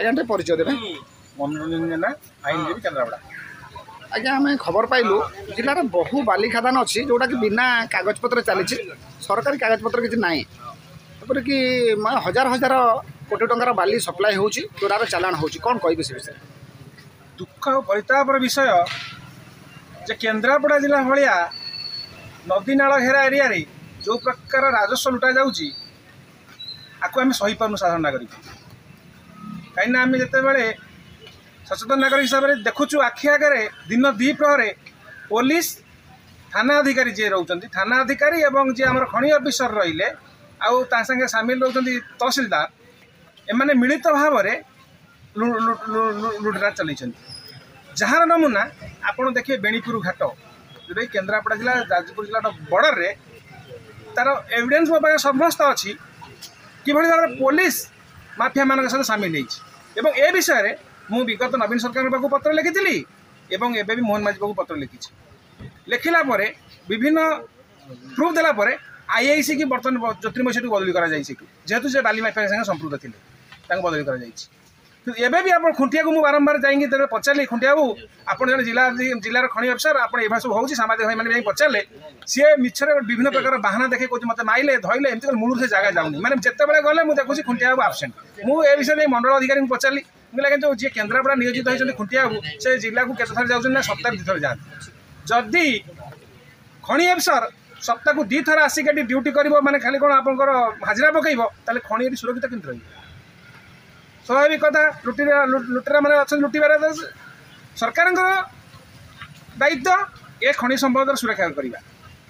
आज्ञा परिचय देवे मनोरंजन जेना आईनजीवी केन्द्रापड़ा। आज्ञा आम खबर पाइलु जिले में बहु बाली खादान अच्छी जोटा कि बिना कागज पत्र चली सरकारी कागज पत्र किसी ना तपर कि हजार हजार कोटी टंकार बाली सप्लाय हो चोरार चालाण हो कौन कह से विषय दुख और परितापर विषय जे केन्द्रापड़ा जिला भाया नदी नाल घेरा एरिया रे जो प्रकार राजस्व लुटा जाऊँगी आपको आम सही पार्नु साधारण नागरिक कहीं आम जिते सचेतन नागरिक हिसाब से देखुचु आखि आगे दिन द्विप्रहर पुलिस थाना अधिकारी जी रोच थाना अधिकारी और जी आम खनि अफिसर रहिले आगे सामिल रोच तहसिलदार एमाने मिलित भाव में लुटरा चल जार नमूना आपड़ देखिए बेणीपुर घाट जोटा केन्द्रापड़ा जिला जाजपुर जिला बॉर्डर रे तार एविडेंस मो पाखे समस्त अच्छी कि भाव में पुलिस माफिया मान सहित सामिल होती ए विषय मु विगत नवीन सरकार पाक पत्र लिखी एवं एबे भी मोहन माझी पाक पत्र लिखी लिखला विभिन्न प्रूफ देला आईआईसी की बर्तमान ज्योतिर्मय से बदली जेहेतु से बाली माफिया संगे संपृक्त थे बदली कर एबे भी आप खुंटिया को बारंबार जाएंगे तेरे पचारे खुंटिया बाबू आप जिलार खनि अफिसर आप सब हो सामाजिक भाई मैंने पचारे सी मिछरे विभिन्न प्रकार बाहाना देखे कौन मत माइले धैले एमती मूल से जगह जाऊनी मैंने जिते गले मुझे देखुची खुंटिया बाबू आबसेंट मुझे विषय मंडल अधिकारी पचारि मुझे जी केन्द्रापड़ा नियोजित होती खुंटिया बाबू से जिला को केत थर जाऊँ सप्ताह 2 थर जाते जदि खनि अफिसर सप्ताह को 2 थर आसिक ड्यूटी कर माने खाली कौन आप हाजिरा पकड़ ताले खनि सुरक्षित केमती रही स्वाभाविक कथा लुटेरा मैंने अच्छा लुटार सरकार दायित्व ए खनि संपद सुरक्षा करवा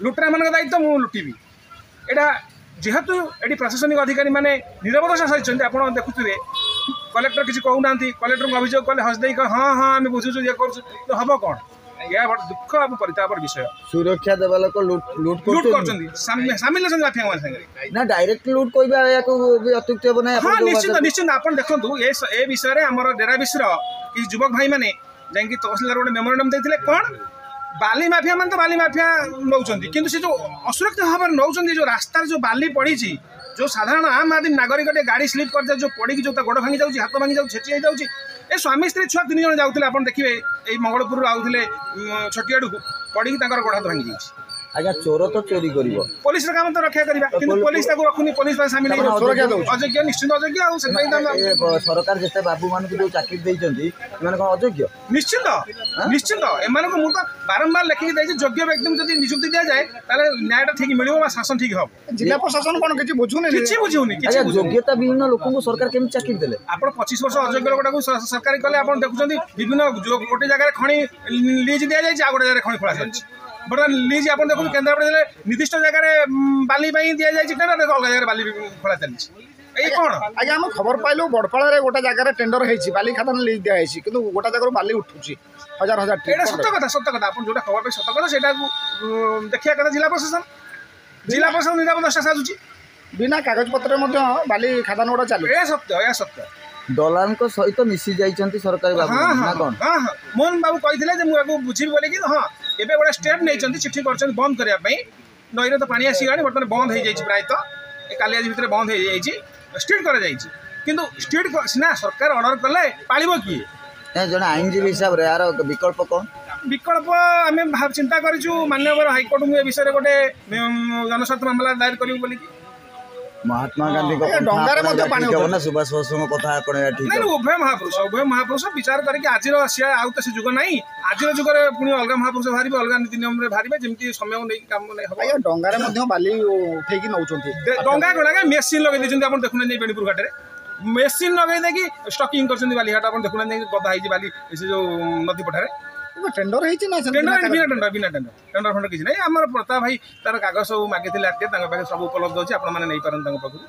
लुटेरा मान दायित्व मु लुटिबी एटा जेहेतु ये प्रशासनिक अधिकारी मैंने निरवता सही आप देखुए कलेक्टर किसी कहूना कलेक्टर को अभियोग कले हसदे हाँ हाँ आम बुझुचु ये कर हम कौन यह बड़ दुख और परितापर विषय सुरक्षा देवा लोक लुट सामिल माफिया ना डायरेक्ट लुट कहबा अत्युक्त हे ना हाँ निश्चित निश्चित आप देखो ए विषय में आम डेरा विश्र कि युवक भाई मैंने जाकि तहसिलदार गोटे मेमोरांडम देते कौन बाली माफिया मान तो बाली माफिया नौ कि जो असुरक्षित भाव में नौ जो रास्तार जो बाली पड़ी जो साधारण आम आदमी नागरिक गाड़ी स्लीप कर जो पड़ी जो गोड़ भांगी जाऊँगी हाथ भांगी छेची जाऊँगी ए स्वामी स्त्री छुआ 3 जन जाते आप देखिए ये मंगलपुर आउे छटियाड़ू पड़ी गोड़ हाथ भांगी जाइए आज्ञा चोर तो चोरी कर पुलिस काम तो रक्षा करवा किंतु पुलिस रखुनी पुलिस सामिल अयोग्य निश्चित अयोग्य सरकार जिते बाबू मान जो चाकरी देते अयोग्य निश्चित निश्चित एम तो बारंबार लिखिकी देती योग्य व्यक्ति जब नियुक्ति दि जाए न्याय ठीक मिल शासन ठीक हम जिला प्रशासन कौन किसी बुझुनी बुझुनी योग्यता विहीन लोक सरकार केमी चाकरी देले आप 25 वर्ष अयोग्य लोक सरकारी कले आप देखुं विभिन्न गोटे जगह खनि लीज दि जाए आ गोटे जगह खनि खोला चलती बर्तमान लीज आप देखो केन्द्रापड़ा जिले निर्दिष्ट जगह बाली दि जाए अलग जगह बाली खोला चलती कौन आज्ञा आम खबर पाइलु बड़पाड़ गोटे जगह टेंडर होती बाली खादान लीज दिखाई कि गोटा जगह बाली उठुची हजार हजार सत कथा आप जो खबर पाई सत कथा से देखा कथा जिला प्रशासन निरापत्ता साजुची बिना कागज पत्र बाली खादान गुड़ा चलू यह सत्य दलाल सहित मिसी जाइछन्ति सरकारी बाबू ना कोन हां हां मोहन बाबू कहिथिले जे मुआको बुझी बोले कि हां एबे गोटे स्टेप नहीं चिठी कर बंद करने नईर तो पानी आसीगला बर्तमान बंद हो जाए प्रायत काली आज भितर बंद हो जाए स्ट्रीट कर स्ट्रीट सीना सरकार ऑर्डर कले पालिबो किए जन आईनजीवी हिसाब रे यार विकल्प कौन विकल्प आम चिंता करूँ माननीय हाईकोर्ट में विषय गोटे जनस्वार्थ मामला दायर करूँ बोली महात्मा गांधी को सुभाष बोस कथा उभय महापुरुष विचार करके आज आउ तो से जुग ना आज जुग पुणी अलग महापुरुष बाहर अलग नीति नियम बाहर जमी समय नहीं काम डंगार बाली उठे नौ डंगा कड़ा मेसीन लगे आप देखुना बेणीपुर घाटे मेसीन लगे देखिए स्टकिंग कर बाली घाट आप देखुना गदा हो बाली से जो नदी पठारे टेंडर बिना टेंडर फंडर किसी ना आम प्रताप भाई तार कागज सब मागिले सब उपलब्ध अच्छे आप नहीं पारन पाखु